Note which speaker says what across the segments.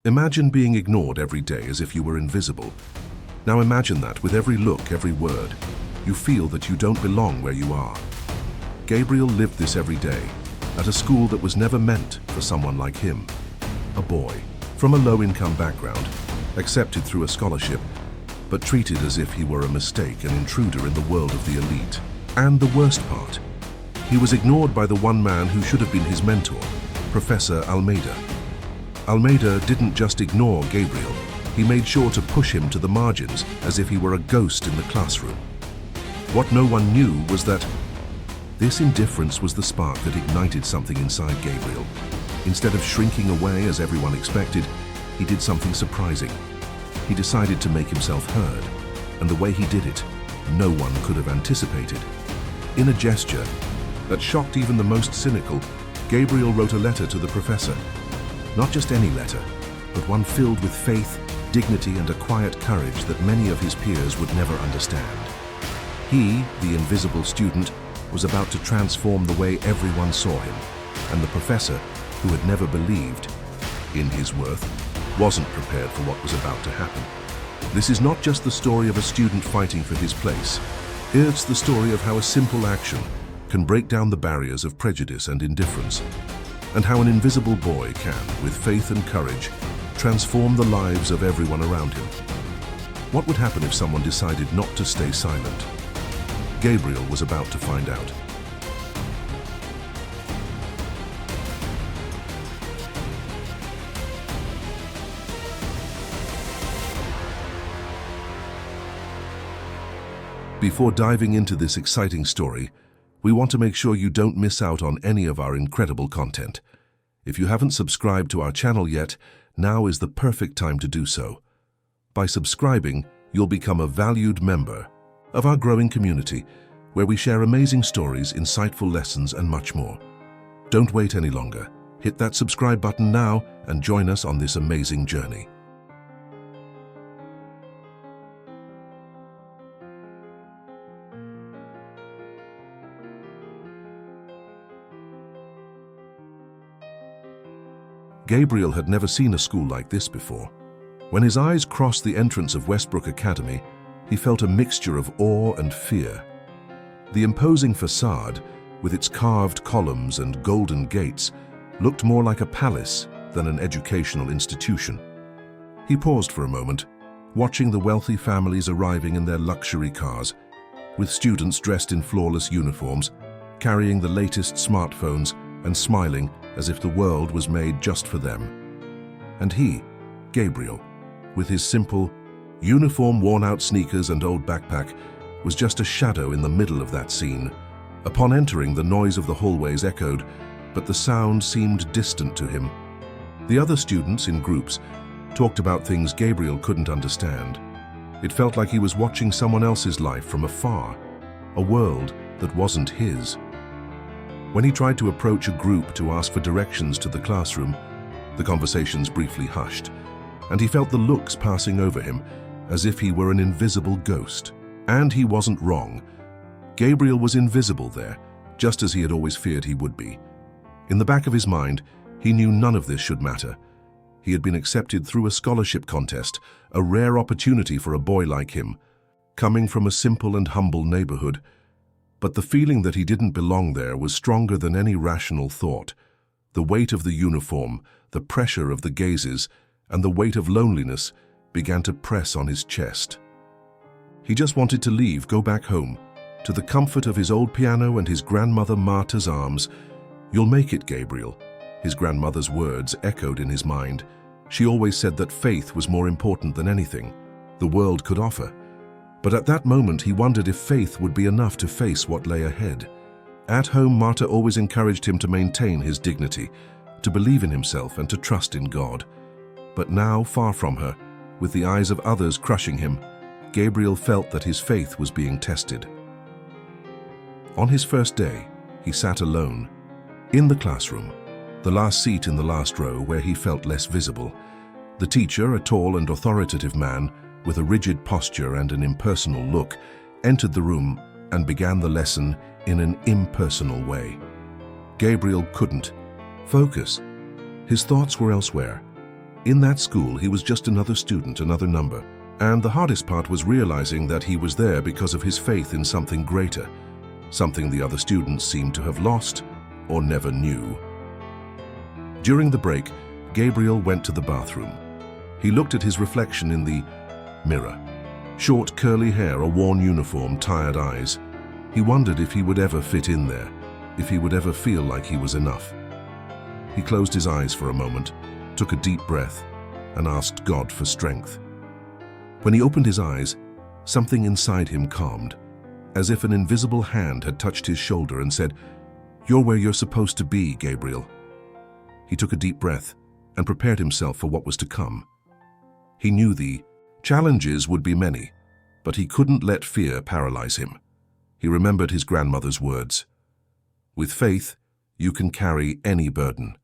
Speaker 1: Imagine being ignored every day as if you were invisible. Now imagine that with every look, every word, you feel that you don't belong where you are. Gabriel lived this every day, at a school that was never meant for someone like him. A boy, from a low-income background, accepted through a scholarship, but treated as if he were a mistake, an intruder in the world of the elite. And the worst part, he was ignored by the one man who should have been his mentor, Professor Almeida. Almeida didn't just ignore Gabriel, he made sure to push him to the margins as if he were a ghost in the classroom. What no one knew was that this indifference was the spark that ignited something inside Gabriel. Instead of shrinking away as everyone expected, he did something surprising. He decided to make himself heard, and the way he did it, no one could have anticipated. In a gesture that shocked even the most cynical, Gabriel wrote a letter to the professor. Not just any letter, but one filled with faith, dignity, and a quiet courage that many of his peers would never understand. He, the invisible student, was about to transform the way everyone saw him, and the professor, who had never believed in his worth, wasn't prepared for what was about to happen. This is not just the story of a student fighting for his place. It's the story of how a simple action can break down the barriers of prejudice and indifference, and how an invisible boy can, with faith and courage, transform the lives of everyone around him. What would happen if someone decided not to stay silent? Gabriel was about to find out. Before diving into this exciting story, we want to make sure you don't miss out on any of our incredible content. If you haven't subscribed to our channel yet, now is the perfect time to do so. By subscribing, you'll become a valued member of our growing community, where we share amazing stories, insightful lessons, and much more. Don't wait any longer. Hit that subscribe button now and join us on this amazing journey. Gabriel had never seen a school like this before. When his eyes crossed the entrance of Westbrook Academy, he felt a mixture of awe and fear. The imposing facade, with its carved columns and golden gates, looked more like a palace than an educational institution. He paused for a moment, watching the wealthy families arriving in their luxury cars, with students dressed in flawless uniforms, carrying the latest smartphones and smiling as if the world was made just for them. And he, Gabriel, with his simple, uniform-worn-out sneakers and old backpack, was just a shadow in the middle of that scene. Upon entering, the noise of the hallways echoed, but the sound seemed distant to him. The other students, in groups, talked about things Gabriel couldn't understand. It felt like he was watching someone else's life from afar, a world that wasn't his. When he tried to approach a group to ask for directions to the classroom, the conversations briefly hushed, and he felt the looks passing over him as if he were an invisible ghost. And he wasn't wrong. Gabriel was invisible there, just as he had always feared he would be. In the back of his mind, he knew none of this should matter. He had been accepted through a scholarship contest, a rare opportunity for a boy like him, coming from a simple and humble neighborhood. But the feeling that he didn't belong there was stronger than any rational thought. The weight of the uniform, the pressure of the gazes, and the weight of loneliness began to press on his chest. He just wanted to leave, go back home, to the comfort of his old piano and his grandmother Marta's arms. "You'll make it, Gabriel," his grandmother's words echoed in his mind. She always said that faith was more important than anything the world could offer. But at that moment, he wondered if faith would be enough to face what lay ahead. At home, Marta always encouraged him to maintain his dignity, to believe in himself and to trust in God. But now, far from her, with the eyes of others crushing him, Gabriel felt that his faith was being tested. On his first day, he sat alone, in the classroom, the last seat in the last row where he felt less visible. The teacher, a tall and authoritative man, with a rigid posture and an impersonal look, entered the room and began the lesson in an impersonal way. Gabriel couldn't focus. His thoughts were elsewhere. In that school, he was just another student, another number. And the hardest part was realizing that he was there because of his faith in something greater, something the other students seemed to have lost or never knew. During the break, Gabriel went to the bathroom. He looked at his reflection in the mirror. Short, curly hair, a worn uniform, tired eyes. He wondered if he would ever fit in there, if he would ever feel like he was enough. He closed his eyes for a moment, took a deep breath, and asked God for strength. When he opened his eyes, something inside him calmed, as if an invisible hand had touched his shoulder and said, "You're where you're supposed to be, Gabriel." He took a deep breath and prepared himself for what was to come. He knew the challenges would be many, but he couldn't let fear paralyze him. He remembered his grandmother's words, "With faith, you can carry any burden."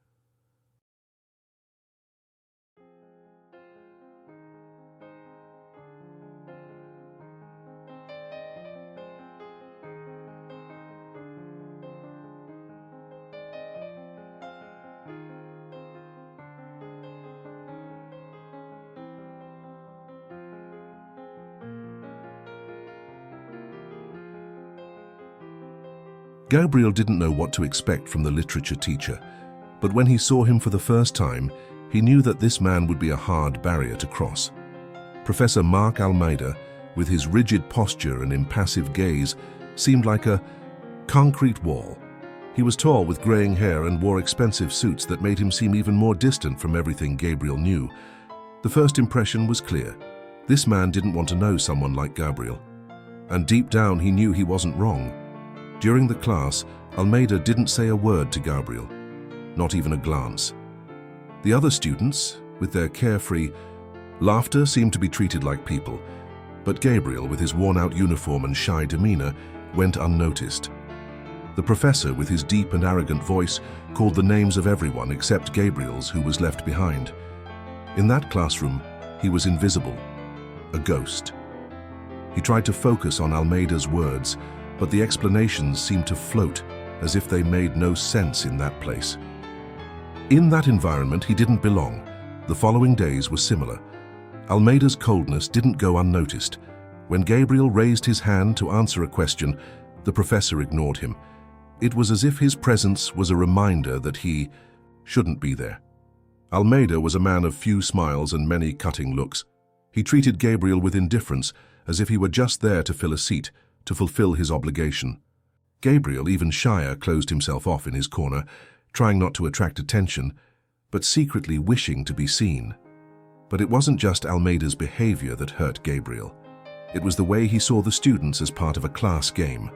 Speaker 1: Gabriel didn't know what to expect from the literature teacher, but when he saw him for the first time, he knew that this man would be a hard barrier to cross. Professor Mark Almeida, with his rigid posture and impassive gaze, seemed like a concrete wall. He was tall with graying hair and wore expensive suits that made him seem even more distant from everything Gabriel knew. The first impression was clear. This man didn't want to know someone like Gabriel. And deep down he knew he wasn't wrong. During the class, Almeida didn't say a word to Gabriel, not even a glance. The other students, with their carefree laughter, seemed to be treated like people, but Gabriel, with his worn-out uniform and shy demeanor, went unnoticed. The professor, with his deep and arrogant voice, called the names of everyone except Gabriel's, who was left behind. In that classroom, he was invisible, a ghost. He tried to focus on Almeida's words, but the explanations seemed to float, as if they made no sense in that place. In that environment, he didn't belong. The following days were similar. Almeida's coldness didn't go unnoticed. When Gabriel raised his hand to answer a question, the professor ignored him. It was as if his presence was a reminder that he shouldn't be there. Almeida was a man of few smiles and many cutting looks. He treated Gabriel with indifference, as if he were just there to fill a seat, to fulfill his obligation. Gabriel, even shyer, closed himself off in his corner, trying not to attract attention, but secretly wishing to be seen. But it wasn't just Almeida's behavior that hurt Gabriel. It was the way he saw the students as part of a class game.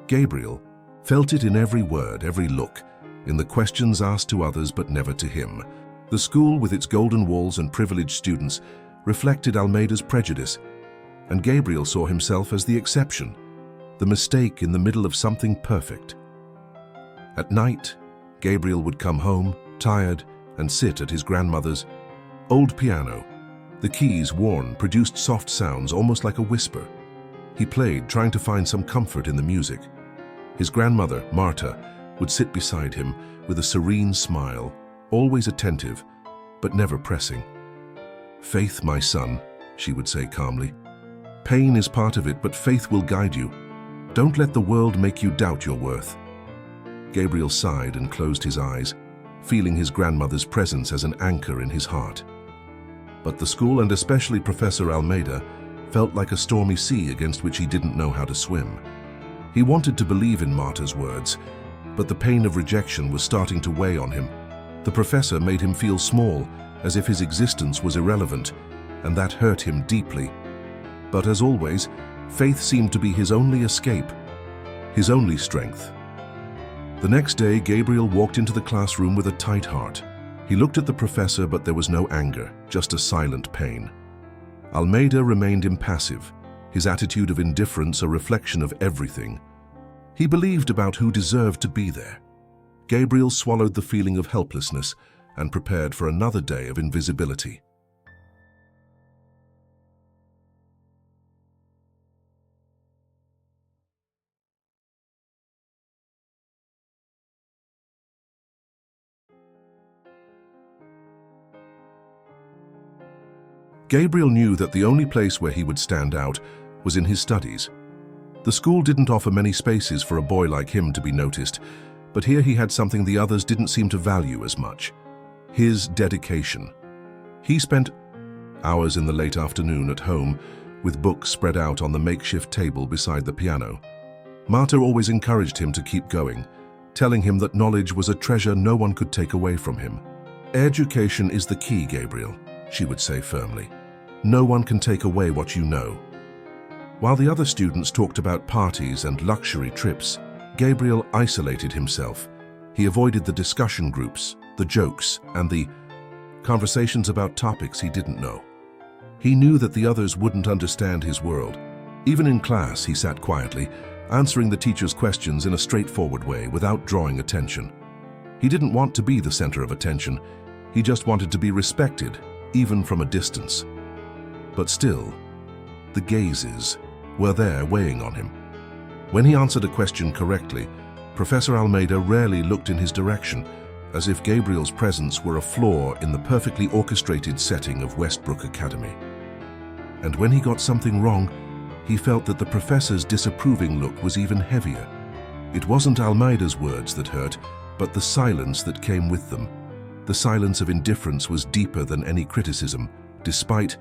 Speaker 1: Gabriel felt it in every word, every look, in the questions asked to others but never to him. The school, with its golden walls and privileged students, reflected Almeida's prejudice, and Gabriel saw himself as the exception, the mistake in the middle of something perfect. At night, Gabriel would come home, tired, and sit at his grandmother's old piano. The keys, worn, produced soft sounds, almost like a whisper. He played, trying to find some comfort in the music. His grandmother, Marta, would sit beside him with a serene smile, always attentive, but never pressing. "Faith, my son," she would say calmly. "Pain is part of it, but faith will guide you. Don't let the world make you doubt your worth." Gabriel sighed and closed his eyes, feeling his grandmother's presence as an anchor in his heart. But the school, and especially Professor Almeida, felt like a stormy sea against which he didn't know how to swim. He wanted to believe in Marta's words, but the pain of rejection was starting to weigh on him. The professor made him feel small, as if his existence was irrelevant, and that hurt him deeply. But as always, faith seemed to be his only escape, his only strength. The next day, Gabriel walked into the classroom with a tight heart. He looked at the professor, but there was no anger, just a silent pain. Almeida remained impassive, his attitude of indifference a reflection of everything. He believed about who deserved to be there. Gabriel swallowed the feeling of helplessness and prepared for another day of invisibility. Gabriel knew that the only place where he would stand out was in his studies. The school didn't offer many spaces for a boy like him to be noticed, but here he had something the others didn't seem to value as much: his dedication. He spent hours in the late afternoon at home with books spread out on the makeshift table beside the piano. Marta always encouraged him to keep going, telling him that knowledge was a treasure no one could take away from him. "Education is the key, Gabriel," she would say firmly. "No one can take away what you know." While the other students talked about parties and luxury trips, Gabriel isolated himself. He avoided the discussion groups, the jokes, and the conversations about topics he didn't know. He knew that the others wouldn't understand his world. Even in class, he sat quietly, answering the teacher's questions in a straightforward way without drawing attention. He didn't want to be the center of attention. He just wanted to be respected, even from a distance. But still, the gazes were there weighing on him. When he answered a question correctly, Professor Almeida rarely looked in his direction, as if Gabriel's presence were a flaw in the perfectly orchestrated setting of Westbrook Academy. And when he got something wrong, he felt that the professor's disapproving look was even heavier. It wasn't Almeida's words that hurt, but the silence that came with them. The silence of indifference was deeper than any criticism. Despite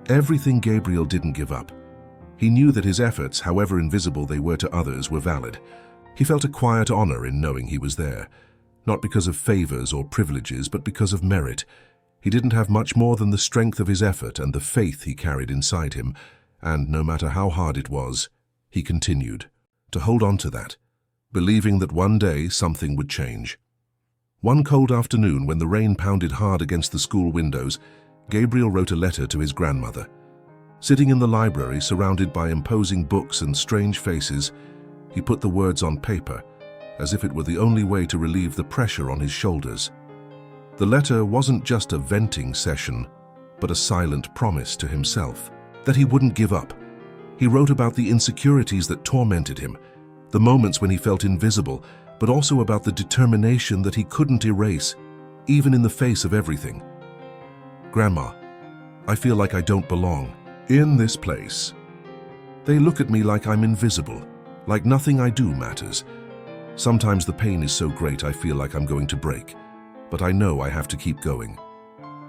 Speaker 1: everything, Gabriel didn't give up. He knew that his efforts, however invisible they were to others, were valid. He felt a quiet honor in knowing he was there, not because of favors or privileges, but because of merit. He didn't have much more than the strength of his effort and the faith he carried inside him, and no matter how hard it was, he continued to hold on to that, believing that one day something would change. One cold afternoon, when the rain pounded hard against the school windows, Gabriel wrote a letter to his grandmother. Sitting in the library, surrounded by imposing books and strange faces, he put the words on paper, as if it were the only way to relieve the pressure on his shoulders. The letter wasn't just a venting session, but a silent promise to himself that he wouldn't give up. He wrote about the insecurities that tormented him, the moments when he felt invisible, but also about the determination that he couldn't erase, even in the face of everything. "Grandma, I feel like I don't belong in this place. They look at me like I'm invisible, like nothing I do matters. Sometimes the pain is so great I feel like I'm going to break, but I know I have to keep going.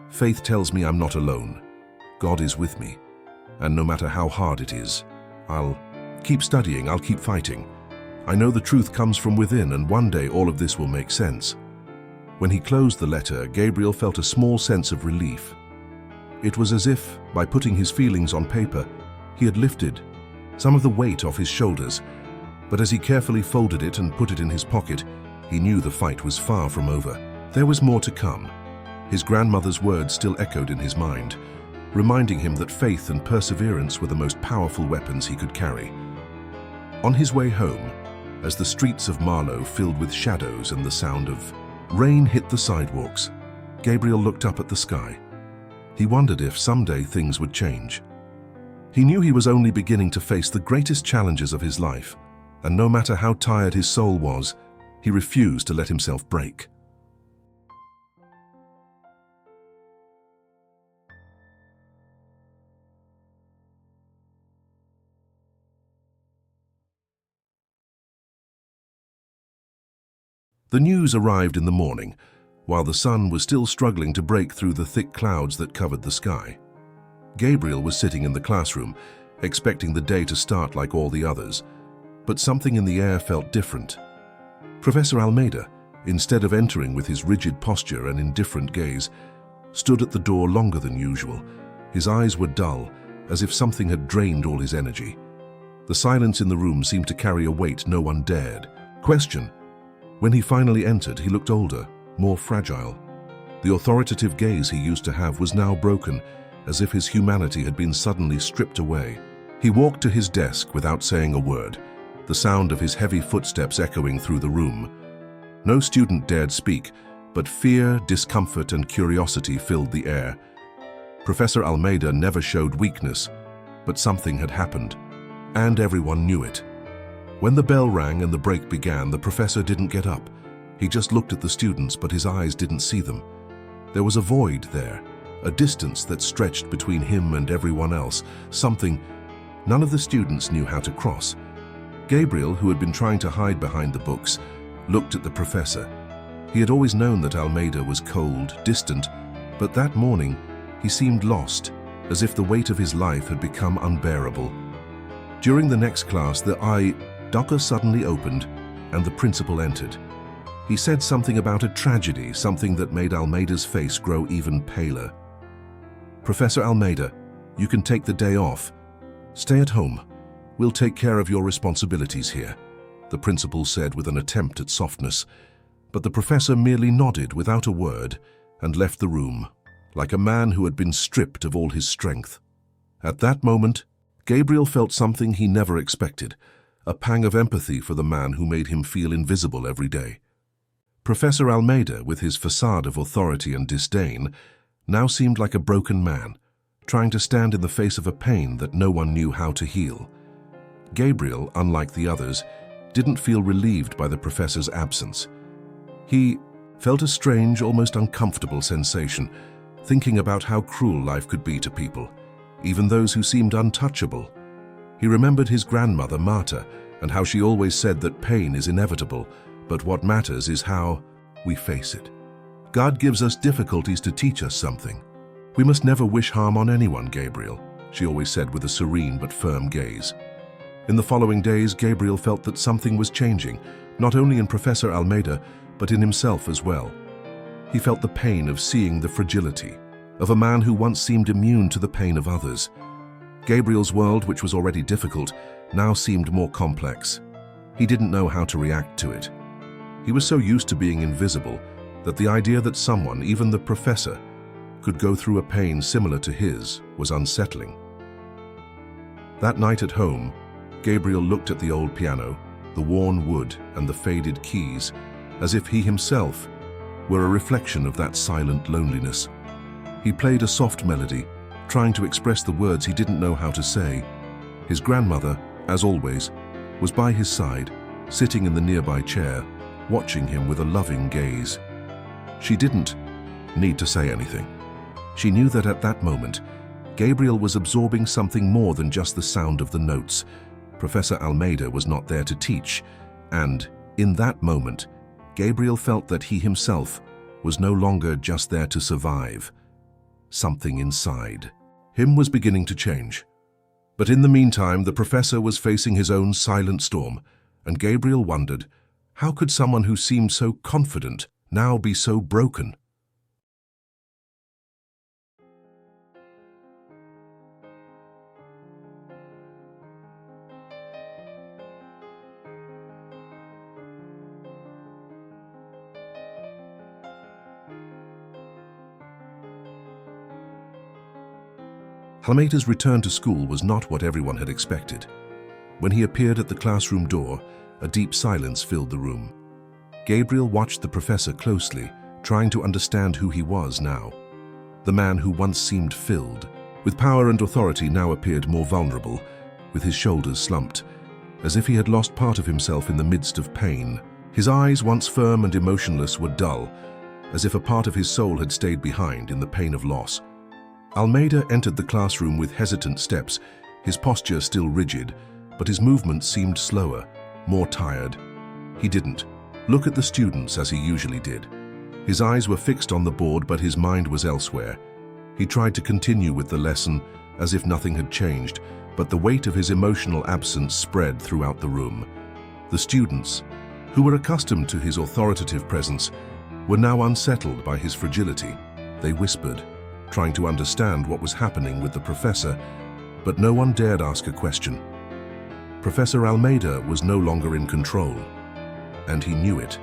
Speaker 1: Faith tells me I'm not alone. God is with me, and no matter how hard it is, I'll keep studying, I'll keep fighting. I know the truth comes from within, and one day all of this will make sense." When he closed the letter, Gabriel felt a small sense of relief. It was as if, by putting his feelings on paper, he had lifted some of the weight off his shoulders. But as he carefully folded it and put it in his pocket, he knew the fight was far from over. There was more to come. His grandmother's words still echoed in his mind, reminding him that faith and perseverance were the most powerful weapons he could carry. On his way home, as the streets of Marlow filled with shadows and the sound of rain hit the sidewalks, Gabriel looked up at the sky. He wondered if someday things would change. He knew he was only beginning to face the greatest challenges of his life, and no matter how tired his soul was, he refused to let himself break. The news arrived in the morning, while the sun was still struggling to break through the thick clouds that covered the sky. Gabriel was sitting in the classroom, expecting the day to start like all the others, but something in the air felt different. Professor Almeida, instead of entering with his rigid posture and indifferent gaze, stood at the door longer than usual. His eyes were dull, as if something had drained all his energy. The silence in the room seemed to carry a weight no one dared question. When he finally entered, he looked older, more fragile. The authoritative gaze he used to have was now broken, as if his humanity had been suddenly stripped away. He walked to his desk without saying a word, the sound of his heavy footsteps echoing through the room. No student dared speak, but fear, discomfort, and curiosity filled the air. Professor Almeida never showed weakness, but something had happened, and everyone knew it. When the bell rang and the break began, the professor didn't get up. He just looked at the students, but his eyes didn't see them. There was a void there, a distance that stretched between him and everyone else, something none of the students knew how to cross. Gabriel, who had been trying to hide behind the books, looked at the professor. He had always known that Almeida was cold, distant, but that morning he seemed lost, as if the weight of his life had become unbearable. During the next class, the door suddenly opened and the principal entered. He said something about a tragedy, something that made Almeida's face grow even paler. "Professor Almeida, you can take the day off. Stay at home. We'll take care of your responsibilities here," the principal said with an attempt at softness. But the professor merely nodded without a word and left the room, like a man who had been stripped of all his strength. At that moment, Gabriel felt something he never expected, a pang of empathy for the man who made him feel invisible every day. Professor Almeida, with his facade of authority and disdain, now seemed like a broken man, trying to stand in the face of a pain that no one knew how to heal. Gabriel, unlike the others, didn't feel relieved by the professor's absence. He felt a strange, almost uncomfortable sensation, thinking about how cruel life could be to people, even those who seemed untouchable. He remembered his grandmother, Marta, and how she always said that pain is inevitable, but what matters is how we face it. God gives us difficulties to teach us something. We must never wish harm on anyone, Gabriel, she always said with a serene but firm gaze. In the following days, Gabriel felt that something was changing, not only in Professor Almeida, but in himself as well. He felt the pain of seeing the fragility of a man who once seemed immune to the pain of others. Gabriel's world, which was already difficult, now seemed more complex. He didn't know how to react to it. He was so used to being invisible that the idea that someone, even the professor, could go through a pain similar to his was unsettling. That night at home, Gabriel looked at the old piano, the worn wood and the faded keys, as if he himself were a reflection of that silent loneliness. He played a soft melody, trying to express the words he didn't know how to say. His grandmother, as always, was by his side, sitting in the nearby chair, watching him with a loving gaze. She didn't need to say anything. She knew that at that moment, Gabriel was absorbing something more than just the sound of the notes. Professor Almeida was not there to teach, and in that moment, Gabriel felt that he himself was no longer just there to survive. Something inside him was beginning to change. But in the meantime, the professor was facing his own silent storm, and Gabriel wondered, how could someone who seemed so confident now be so broken? Almeida's return to school was not what everyone had expected. When he appeared at the classroom door, a deep silence filled the room. Gabriel watched the professor closely, trying to understand who he was now. The man who once seemed filled with power and authority now appeared more vulnerable, with his shoulders slumped, as if he had lost part of himself in the midst of pain. His eyes, once firm and emotionless, were dull, as if a part of his soul had stayed behind in the pain of loss. Almeida entered the classroom with hesitant steps, his posture still rigid, but his movements seemed slower, more tired. He didn't look at the students as he usually did. His eyes were fixed on the board, but his mind was elsewhere. He tried to continue with the lesson as if nothing had changed, but the weight of his emotional absence spread throughout the room. The students, who were accustomed to his authoritative presence, were now unsettled by his fragility. They whispered, trying to understand what was happening with the professor, but no one dared ask a question. Professor Almeida was no longer in control, and he knew it.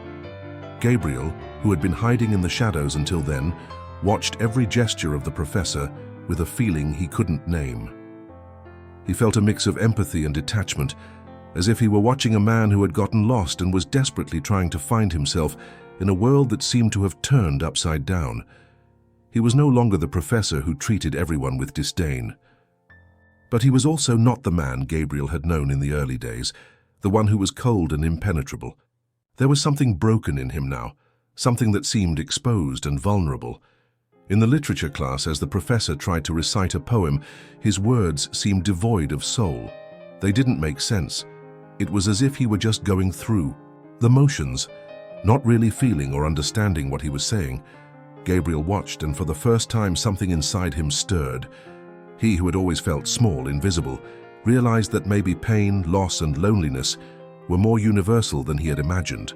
Speaker 1: Gabriel, who had been hiding in the shadows until then, watched every gesture of the professor with a feeling he couldn't name. He felt a mix of empathy and detachment, as if he were watching a man who had gotten lost and was desperately trying to find himself in a world that seemed to have turned upside down. He was no longer the professor who treated everyone with disdain. But he was also not the man Gabriel had known in the early days, the one who was cold and impenetrable. There was something broken in him now, something that seemed exposed and vulnerable. In the literature class, as the professor tried to recite a poem, his words seemed devoid of soul. They didn't make sense. It was as if he were just going through the motions, not really feeling or understanding what he was saying. Gabriel watched, and for the first time something inside him stirred. He, who had always felt small, invisible, realized that maybe pain, loss, and loneliness were more universal than he had imagined.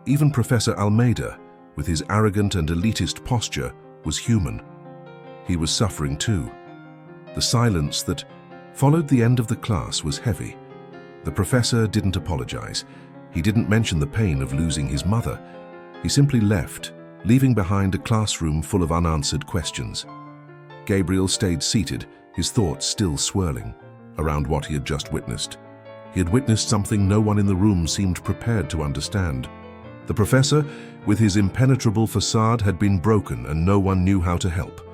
Speaker 1: Even Professor Almeida, with his arrogant and elitist posture, was human. He was suffering too. The silence that followed the end of the class was heavy. The professor didn't apologize. He didn't mention the pain of losing his mother. He simply left, leaving behind a classroom full of unanswered questions. Gabriel stayed seated, his thoughts still swirling around what he had just witnessed. He had witnessed something no one in the room seemed prepared to understand. The professor, with his impenetrable facade, had been broken, and no one knew how to help.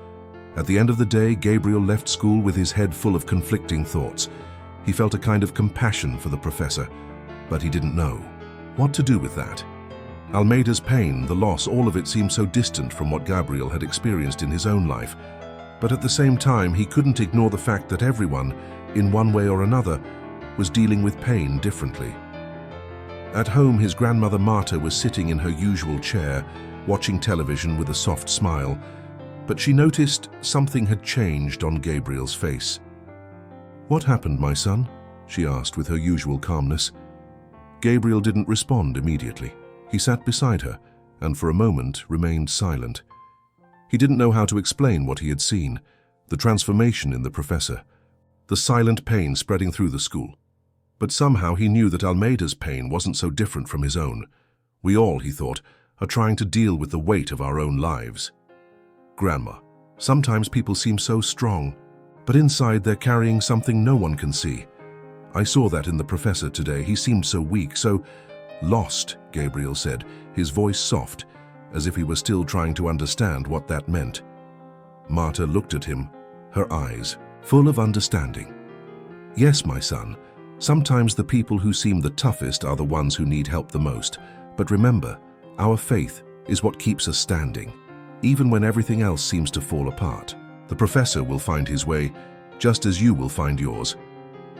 Speaker 1: At the end of the day, Gabriel left school with his head full of conflicting thoughts. He felt a kind of compassion for the professor, but he didn't know what to do with that. Almeida's pain, the loss, all of it seemed so distant from what Gabriel had experienced in his own life. But at the same time, he couldn't ignore the fact that everyone, in one way or another, was dealing with pain differently. At home, his grandmother Marta was sitting in her usual chair, watching television with a soft smile, but she noticed something had changed on Gabriel's face. "What happened, my son?" she asked with her usual calmness. Gabriel didn't respond immediately. He sat beside her, and for a moment remained silent. He didn't know how to explain what he had seen, the transformation in the professor, the silent pain spreading through the school. But somehow he knew that Almeida's pain wasn't so different from his own. We all, he thought, are trying to deal with the weight of our own lives. "Grandma, sometimes people seem so strong, but inside they're carrying something no one can see. I saw that in the professor today. He seemed so weak, so lost," Gabriel said, his voice soft, as if he were still trying to understand what that meant. Marta looked at him, her eyes full of understanding. "Yes, my son. Sometimes the people who seem the toughest are the ones who need help the most. But remember, our faith is what keeps us standing, even when everything else seems to fall apart. The professor will find his way, just as you will find yours.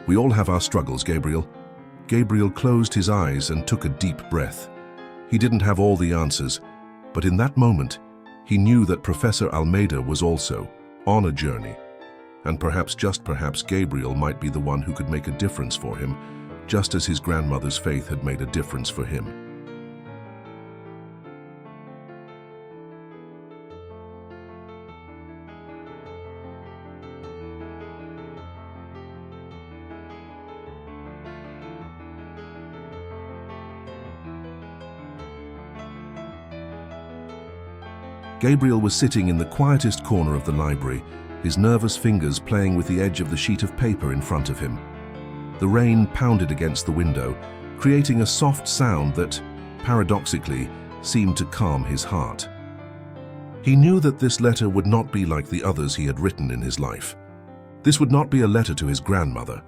Speaker 1: We all have our struggles, Gabriel." Gabriel closed his eyes and took a deep breath. He didn't have all the answers, but in that moment, he knew that Professor Almeida was also on a journey. And perhaps, just perhaps, Gabriel might be the one who could make a difference for him, just as his grandmother's faith had made a difference for him. Gabriel was sitting in the quietest corner of the library, his nervous fingers playing with the edge of the sheet of paper in front of him. The rain pounded against the window, creating a soft sound that, paradoxically, seemed to calm his heart. He knew that this letter would not be like the others he had written in his life. This would not be a letter to his grandmother,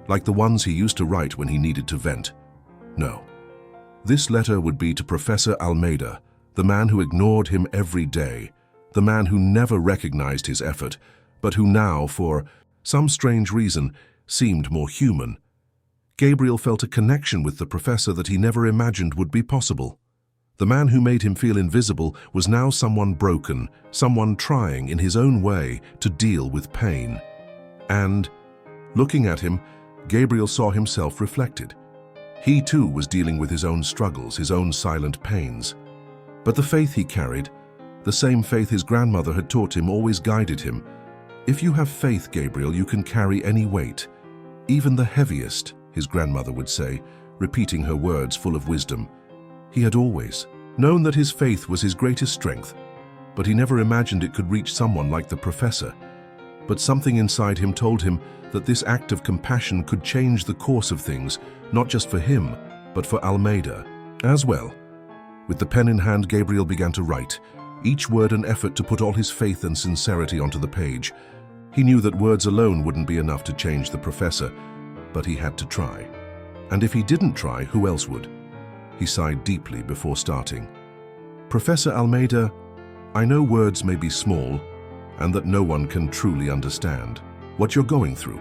Speaker 1: like the ones he used to write when he needed to vent. No. This letter would be to Professor Almeida, the man who ignored him every day, the man who never recognized his effort, but who now, for some strange reason, seemed more human. Gabriel felt a connection with the professor that he never imagined would be possible. The man who made him feel invisible was now someone broken, someone trying, in his own way, to deal with pain. And, looking at him, Gabriel saw himself reflected. He too was dealing with his own struggles, his own silent pains. But the faith he carried, the same faith his grandmother had taught him, always guided him. "If you have faith, Gabriel, you can carry any weight, even the heaviest," his grandmother would say, repeating her words full of wisdom. He had always known that his faith was his greatest strength, but he never imagined it could reach someone like the professor. But something inside him told him that this act of compassion could change the course of things, not just for him, but for Almeida as well. With the pen in hand, Gabriel began to write, each word an effort to put all his faith and sincerity onto the page. He knew that words alone wouldn't be enough to change the professor, but he had to try. And if he didn't try, who else would? He sighed deeply before starting. "Professor Almeida, I know words may be small and that no one can truly understand what you're going through.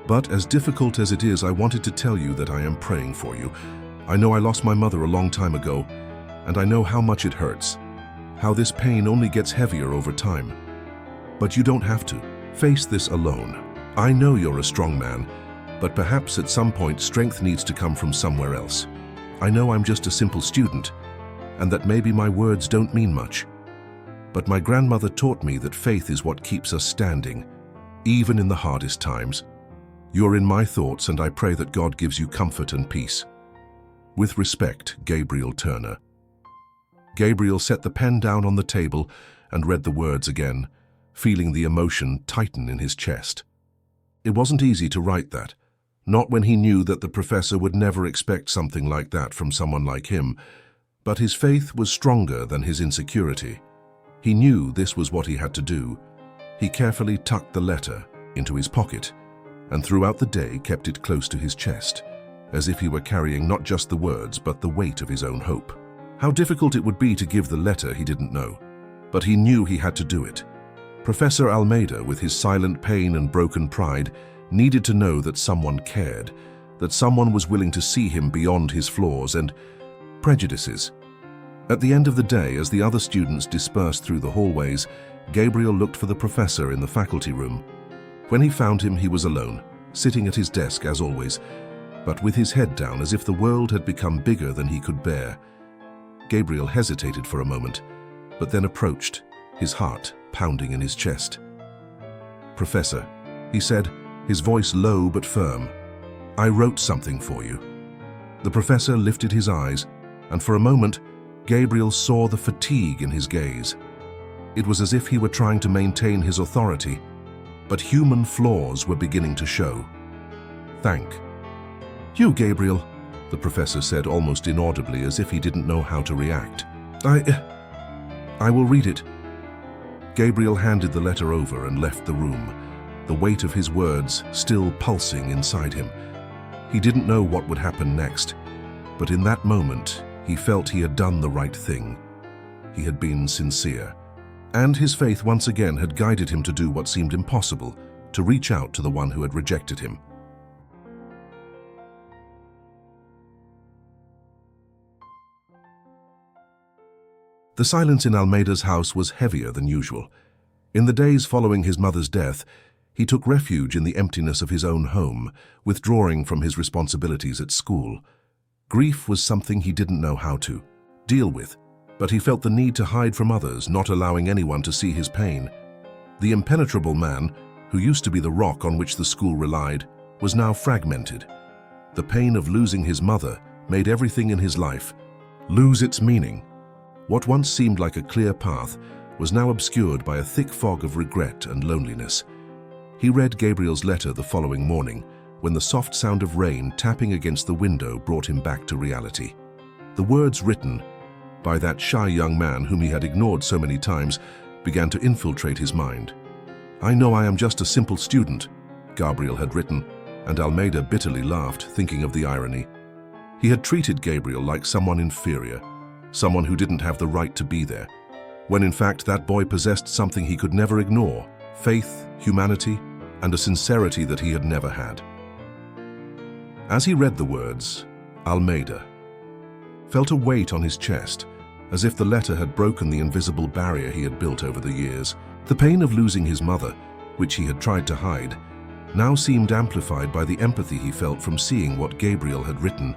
Speaker 1: But as difficult as it is, I wanted to tell you that I am praying for you. I know I lost my mother a long time ago, and I know how much it hurts, how this pain only gets heavier over time. But you don't have to face this alone. I know you're a strong man, but perhaps at some point strength needs to come from somewhere else. I know I'm just a simple student, and that maybe my words don't mean much. But my grandmother taught me that faith is what keeps us standing, even in the hardest times. You're in my thoughts, and I pray that God gives you comfort and peace. With respect, Gabriel Turner. Gabriel set the pen down on the table and read the words again, feeling the emotion tighten in his chest. It wasn't easy to write that, not when he knew that the professor would never expect something like that from someone like him, but his faith was stronger than his insecurity. He knew this was what he had to do. He carefully tucked the letter into his pocket and throughout the day kept it close to his chest, as if he were carrying not just the words but the weight of his own hope. How difficult it would be to give the letter he didn't know, but he knew he had to do it. Professor Almeida, with his silent pain and broken pride, needed to know that someone cared, that someone was willing to see him beyond his flaws and prejudices. At the end of the day, as the other students dispersed through the hallways, Gabriel looked for the professor in the faculty room. When he found him, he was alone, sitting at his desk as always, but with his head down as if the world had become bigger than he could bear. Gabriel hesitated for a moment, but then approached, his heart pounding in his chest. "Professor," he said, his voice low but firm, "I wrote something for you." The professor lifted his eyes, and for a moment, Gabriel saw the fatigue in his gaze. It was as if he were trying to maintain his authority, but human flaws were beginning to show. "Thank you, Gabriel," the professor said almost inaudibly, as if he didn't know how to react. I will read it." Gabriel handed the letter over and left the room, the weight of his words still pulsing inside him. He didn't know what would happen next, but in that moment, he felt he had done the right thing. He had been sincere, and his faith once again had guided him to do what seemed impossible, to reach out to the one who had rejected him. The silence in Almeida's house was heavier than usual. In the days following his mother's death, he took refuge in the emptiness of his own home, withdrawing from his responsibilities at school. Grief was something he didn't know how to deal with, but he felt the need to hide from others, not allowing anyone to see his pain. The impenetrable man, who used to be the rock on which the school relied, was now fragmented. The pain of losing his mother made everything in his life lose its meaning. What once seemed like a clear path was now obscured by a thick fog of regret and loneliness. He read Gabriel's letter the following morning, when the soft sound of rain tapping against the window brought him back to reality. The words written by that shy young man whom he had ignored so many times began to infiltrate his mind. "I know I am just a simple student," Gabriel had written, and Almeida bitterly laughed, thinking of the irony. He had treated Gabriel like someone inferior, someone who didn't have the right to be there, when in fact that boy possessed something he could never ignore: faith, humanity, and a sincerity that he had never had. As he read the words, Almeida felt a weight on his chest, as if the letter had broken the invisible barrier he had built over the years. The pain of losing his mother, which he had tried to hide, now seemed amplified by the empathy he felt from seeing what Gabriel had written.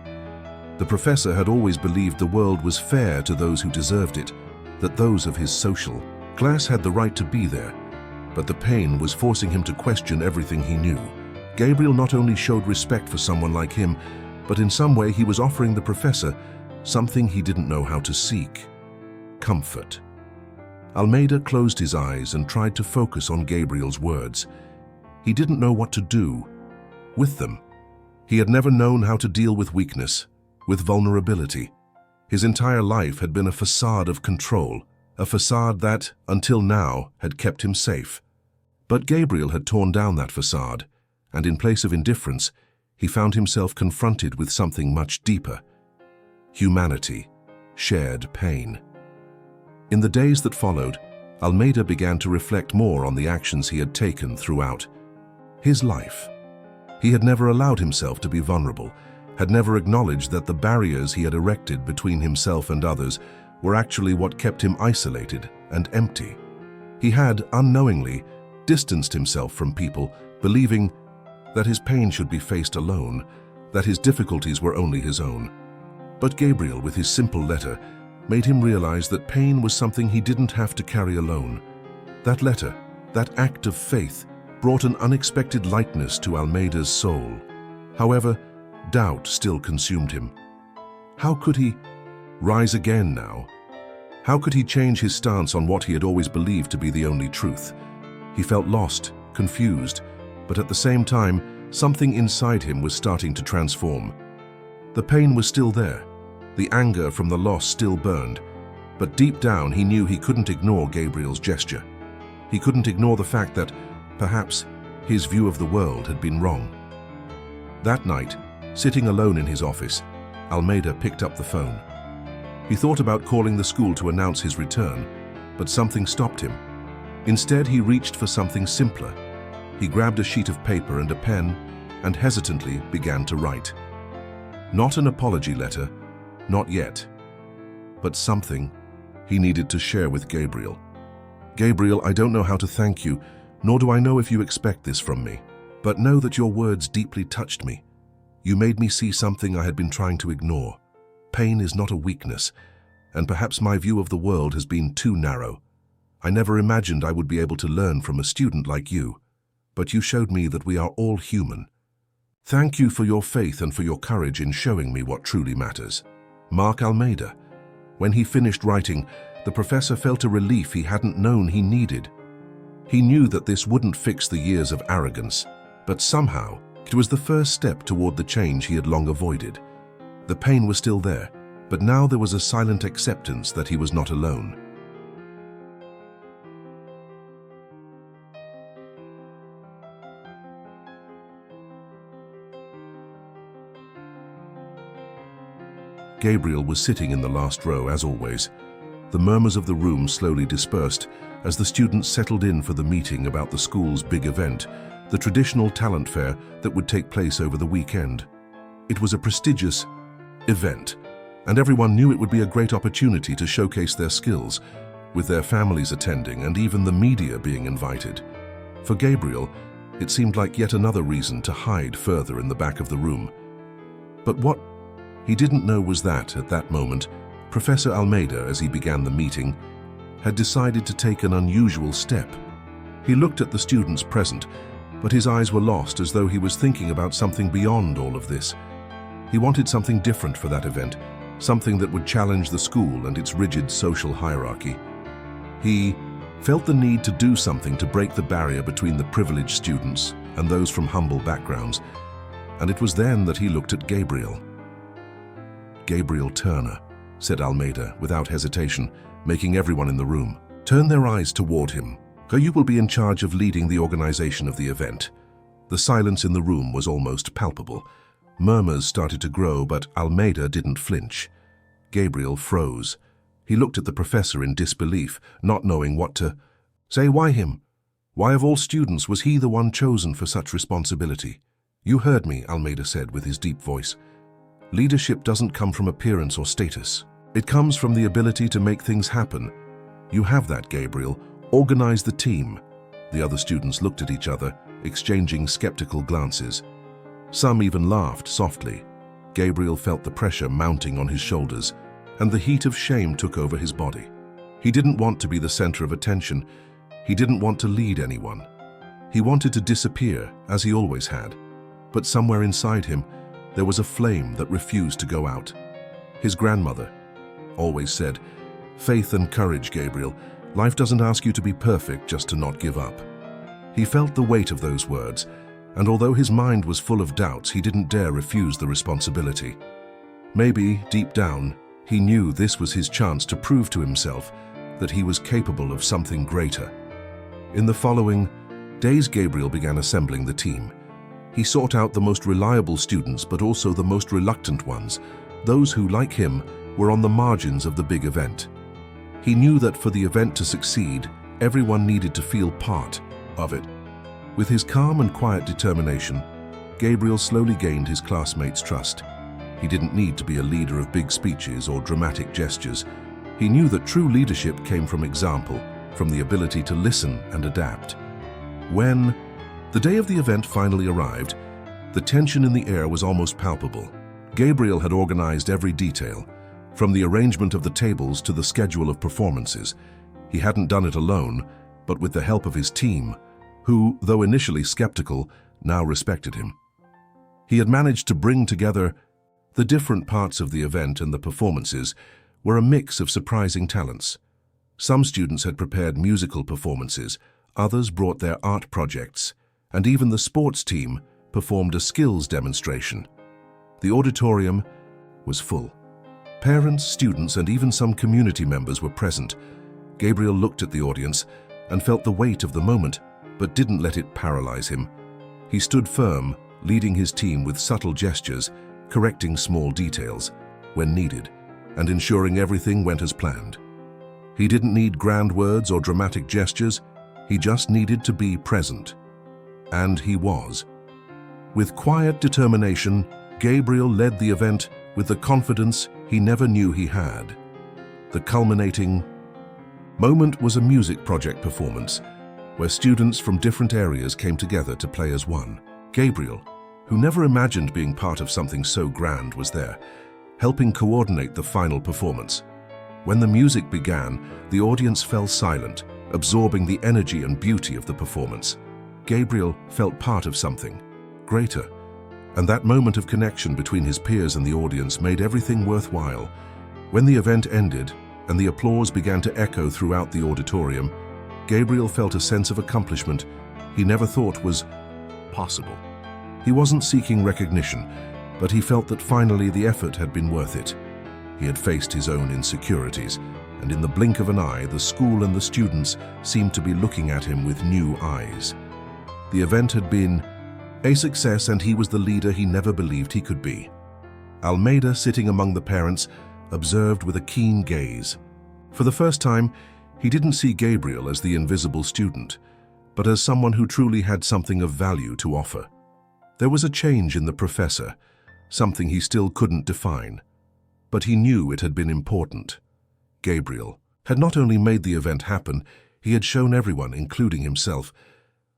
Speaker 1: The professor had always believed the world was fair to those who deserved it, that those of his social class had the right to be there, but the pain was forcing him to question everything he knew. Gabriel not only showed respect for someone like him, but in some way he was offering the professor something he didn't know how to seek: comfort. Almeida closed his eyes and tried to focus on Gabriel's words. He didn't know what to do with them. He had never known how to deal with weakness, with vulnerability. His entire life had been a facade of control, a facade that, until now, had kept him safe. But Gabriel had torn down that facade, and in place of indifference, he found himself confronted with something much deeper: humanity, shared pain. In the days that followed, Almeida began to reflect more on the actions he had taken throughout his life. He had never allowed himself to be vulnerable, had never acknowledged that the barriers he had erected between himself and others were actually what kept him isolated and empty. He had, unknowingly, distanced himself from people, believing that his pain should be faced alone, that his difficulties were only his own. But Gabriel, with his simple letter, made him realize that pain was something he didn't have to carry alone. That letter, that act of faith, brought an unexpected lightness to Almeida's soul. However, doubt still consumed him. How could he rise again now? How could he change his stance on what he had always believed to be the only truth? He felt lost, confused, but at the same time, something inside him was starting to transform. The pain was still there. The anger from the loss still burned, but deep down he knew he couldn't ignore Gabriel's gesture. He couldn't ignore the fact that, perhaps, his view of the world had been wrong. That night, sitting alone in his office, Almeida picked up the phone. He thought about calling the school to announce his return, but something stopped him. Instead, he reached for something simpler. He grabbed a sheet of paper and a pen and hesitantly began to write. Not an apology letter, not yet, but something he needed to share with Gabriel. Gabriel, I don't know how to thank you, nor do I know if you expect this from me, but know that your words deeply touched me. You made me see something I had been trying to ignore. Pain is not a weakness, and perhaps my view of the world has been too narrow. I never imagined I would be able to learn from a student like you, but you showed me that we are all human. Thank you for your faith and for your courage in showing me what truly matters. Mark Almeida. When he finished writing, the professor felt a relief he hadn't known he needed. He knew that this wouldn't fix the years of arrogance, but somehow it was the first step toward the change he had long avoided. The pain was still there, but now there was a silent acceptance that he was not alone. Gabriel was sitting in the last row, as always. The murmurs of the room slowly dispersed as the students settled in for the meeting about the school's big event, the traditional talent fair that would take place over the weekend. It was a prestigious event, and everyone knew it would be a great opportunity to showcase their skills, with their families attending and even the media being invited. For Gabriel, it seemed like yet another reason to hide further in the back of the room. But what he didn't know was that, at that moment, Professor Almeida, as he began the meeting, had decided to take an unusual step. He looked at the students present, but his eyes were lost, as though he was thinking about something beyond all of this. He wanted something different for that event, something that would challenge the school and its rigid social hierarchy. He felt the need to do something to break the barrier between the privileged students and those from humble backgrounds, and it was then that he looked at Gabriel. "Gabriel Turner," said Almeida without hesitation, making everyone in the room turn their eyes toward him. "You will be in charge of leading the organization of the event." The silence in the room was almost palpable. Murmurs started to grow, but Almeida didn't flinch. Gabriel froze. He looked at the professor in disbelief, not knowing what to say. Why him? Why of all students was he the one chosen for such responsibility? "You heard me," Almeida said with his deep voice. "Leadership doesn't come from appearance or status. It comes from the ability to make things happen. You have that, Gabriel. Organize the team." The other students looked at each other, exchanging skeptical glances. Some even laughed softly. Gabriel felt the pressure mounting on his shoulders, and the heat of shame took over his body. He didn't want to be the center of attention. He didn't want to lead anyone. He wanted to disappear, as he always had. But somewhere inside him, there was a flame that refused to go out. His grandmother always said, "Faith and courage, Gabriel. Life doesn't ask you to be perfect just to not give up." He felt the weight of those words, and although his mind was full of doubts, he didn't dare refuse the responsibility. Maybe, deep down, he knew this was his chance to prove to himself that he was capable of something greater. In the following days, Gabriel began assembling the team. He sought out the most reliable students, but also the most reluctant ones, those who, like him, were on the margins of the big event. He knew that for the event to succeed, everyone needed to feel part of it. With his calm and quiet determination, Gabriel slowly gained his classmates' trust. He didn't need to be a leader of big speeches or dramatic gestures. He knew that true leadership came from example, from the ability to listen and adapt. When the day of the event finally arrived, the tension in the air was almost palpable. Gabriel had organized every detail, from the arrangement of the tables to the schedule of performances. He hadn't done it alone, but with the help of his team, who, though initially skeptical, now respected him. He had managed to bring together the different parts of the event, and the performances were a mix of surprising talents. Some students had prepared musical performances, others brought their art projects, and even the sports team performed a skills demonstration. The auditorium was full. Parents, students, and even some community members were present. Gabriel looked at the audience and felt the weight of the moment, but didn't let it paralyze him. He stood firm, leading his team with subtle gestures, correcting small details when needed, and ensuring everything went as planned. He didn't need grand words or dramatic gestures, he just needed to be present. And he was. With quiet determination, Gabriel led the event with the confidence he never knew he had. The culminating moment was a music project performance, where students from different areas came together to play as one. Gabriel, who never imagined being part of something so grand, was there, helping coordinate the final performance. When the music began, the audience fell silent, absorbing the energy and beauty of the performance. Gabriel felt part of something greater, and that moment of connection between his peers and the audience made everything worthwhile. When the event ended and the applause began to echo throughout the auditorium, Gabriel felt a sense of accomplishment he never thought was possible. He wasn't seeking recognition, but he felt that finally the effort had been worth it. He had faced his own insecurities, and in the blink of an eye, the school and the students seemed to be looking at him with new eyes. The event had been a success, and he was the leader he never believed he could be. Almeida, sitting among the parents, observed with a keen gaze. For the first time, he didn't see Gabriel as the invisible student, but as someone who truly had something of value to offer. There was a change in the professor, something he still couldn't define, but he knew it had been important. Gabriel had not only made the event happen, he had shown everyone, including himself,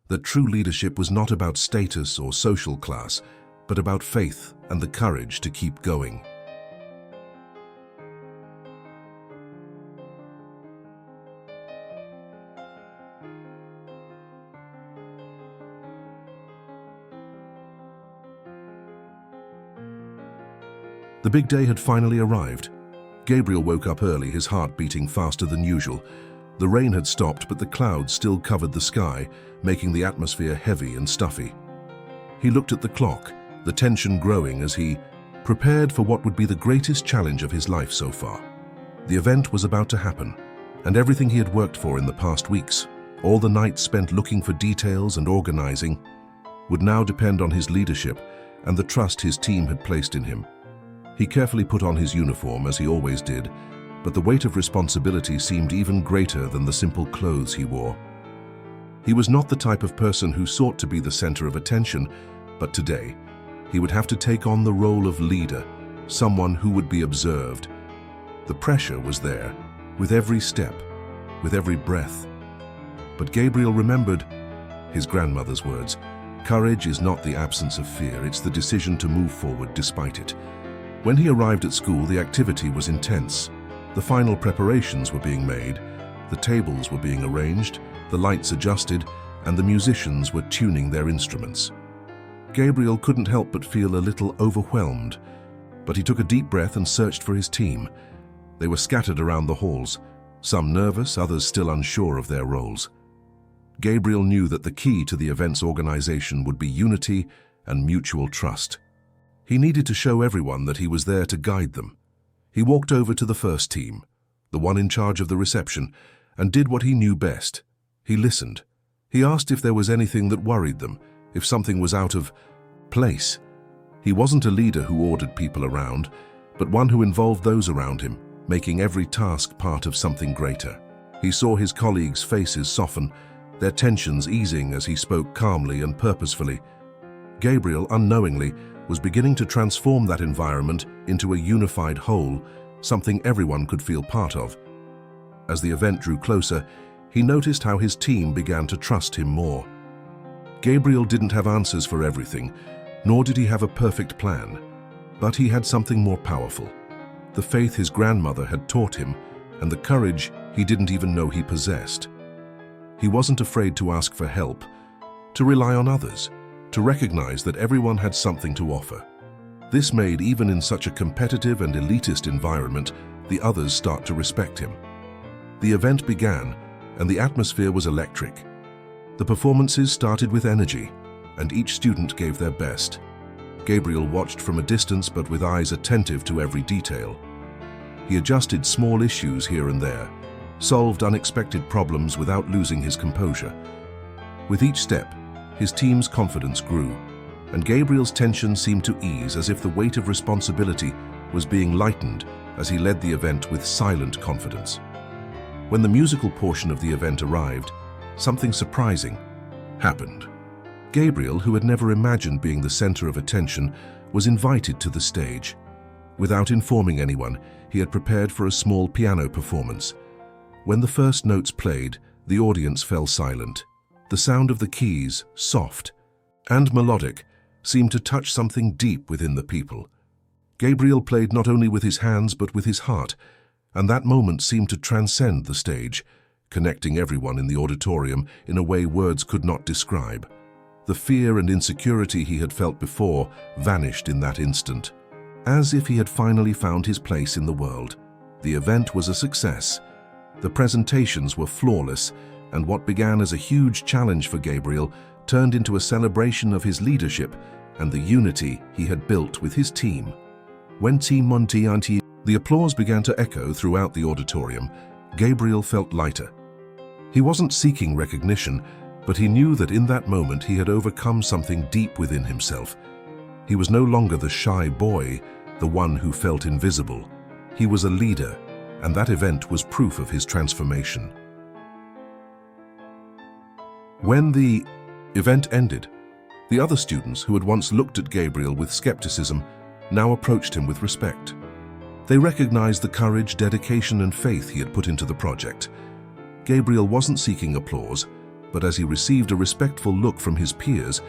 Speaker 1: that true leadership was not about status or social class, but about faith and the courage to keep going. The big day had finally arrived. Gabriel woke up early, his heart beating faster than usual. The rain had stopped, but the clouds still covered the sky, making the atmosphere heavy and stuffy. He looked at the clock, the tension growing as he prepared for what would be the greatest challenge of his life so far. The event was about to happen, and everything he had worked for in the past weeks, all the nights spent looking for details and organizing, would now depend on his leadership and the trust his team had placed in him. He carefully put on his uniform, as he always did, but the weight of responsibility seemed even greater than the simple clothes he wore. He was not the type of person who sought to be the center of attention, but today, he would have to take on the role of leader, someone who would be observed. The pressure was there, with every step, with every breath. But Gabriel remembered his grandmother's words. Courage is not the absence of fear, it's the decision to move forward despite it. When he arrived at school, the activity was intense. The final preparations were being made, the tables were being arranged, the lights adjusted, and the musicians were tuning their instruments. Gabriel couldn't help but feel a little overwhelmed, but he took a deep breath and searched for his team. They were scattered around the halls, some nervous, others still unsure of their roles. Gabriel knew that the key to the event's organization would be unity and mutual trust. He needed to show everyone that he was there to guide them. He walked over to the first team, the one in charge of the reception, and did what he knew best. He listened. He asked if there was anything that worried them, if something was out of place. He wasn't a leader who ordered people around, but one who involved those around him. making every task part of something greater. He saw his colleagues' faces soften, their tensions easing as he spoke calmly and purposefully. Gabriel, unknowingly, was beginning to transform that environment into a unified whole, something everyone could feel part of. As the event drew closer, he noticed how his team began to trust him more. Gabriel didn't have answers for everything, nor did he have a perfect plan, but he had something more powerful: the faith his grandmother had taught him, and the courage he didn't even know he possessed. He wasn't afraid to ask for help, to rely on others, to recognize that everyone had something to offer. This made, even in such a competitive and elitist environment, the others start to respect him. The event began, and the atmosphere was electric. The performances started with energy, and each student gave their best. Gabriel watched from a distance, but with eyes attentive to every detail. He adjusted small issues here and there, solved unexpected problems without losing his composure. With each step, his team's confidence grew, and Gabriel's tension seemed to ease, as if the weight of responsibility was being lightened as he led the event with silent confidence. When the musical portion of the event arrived, something surprising happened. Gabriel, who had never imagined being the center of attention, was invited to the stage. Without informing anyone, he had prepared for a small piano performance. When the first notes played, the audience fell silent. The sound of the keys, soft and melodic, seemed to touch something deep within the people. Gabriel played not only with his hands but with his heart, and that moment seemed to transcend the stage, connecting everyone in the auditorium in a way words could not describe. The fear and insecurity he had felt before vanished in that instant, as if he had finally found his place in the world. The event was a success. The presentations were flawless, and what began as a huge challenge for Gabriel turned into a celebration of his leadership and the unity he had built with his team. When Team Montianti, the applause began to echo throughout the auditorium, Gabriel felt lighter. He wasn't seeking recognition, but he knew that in that moment he had overcome something deep within himself. He was no longer the shy boy, the one who felt invisible. He was a leader, and that event was proof of his transformation. When the event ended, the other students who had once looked at Gabriel with skepticism now approached him with respect. They recognized the courage, dedication, and faith he had put into the project. Gabriel wasn't seeking applause, but as he received a respectful look from his peers,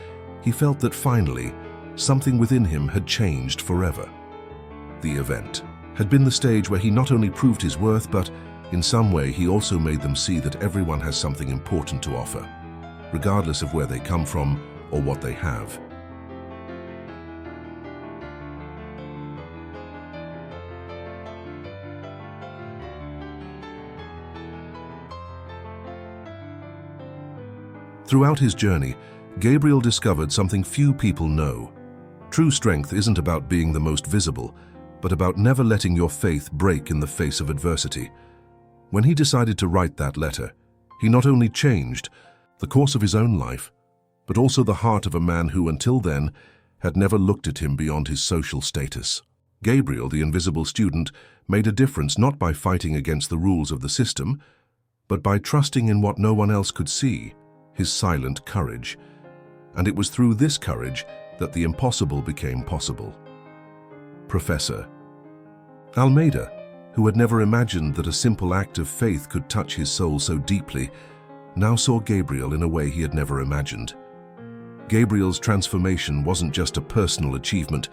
Speaker 1: he felt that finally, something within him had changed forever. The event had been the stage where he not only proved his worth, but in some way he also made them see that everyone has something important to offer, regardless of where they come from or what they have. Throughout his journey, Gabriel discovered something few people know. True strength isn't about being the most visible, but about never letting your faith break in the face of adversity. When he decided to write that letter, he not only changed the course of his own life, but also the heart of a man who, until then, had never looked at him beyond his social status. Gabriel, the invisible student, made a difference not by fighting against the rules of the system, but by trusting in what no one else could see: his silent courage. And it was through this courage that the impossible became possible. Professor Almeida, who had never imagined that a simple act of faith could touch his soul so deeply, now saw Gabriel in a way he had never imagined. Gabriel's transformation wasn't just a personal achievement,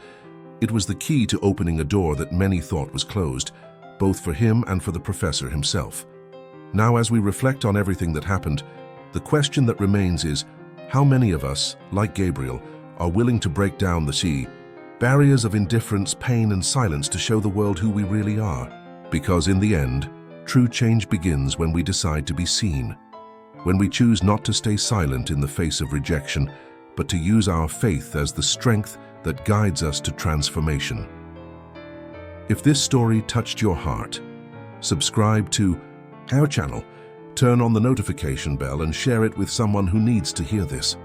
Speaker 1: it was the key to opening a door that many thought was closed, both for him and for the professor himself. Now, as we reflect on everything that happened, the question that remains is, how many of us, like Gabriel, are willing to break down the barriers of indifference, pain, and silence to show the world who we really are? Because in the end, true change begins when we decide to be seen, when we choose not to stay silent in the face of rejection, but to use our faith as the strength that guides us to transformation. If this story touched your heart, subscribe to our channel, turn on the notification bell, and share it with someone who needs to hear this.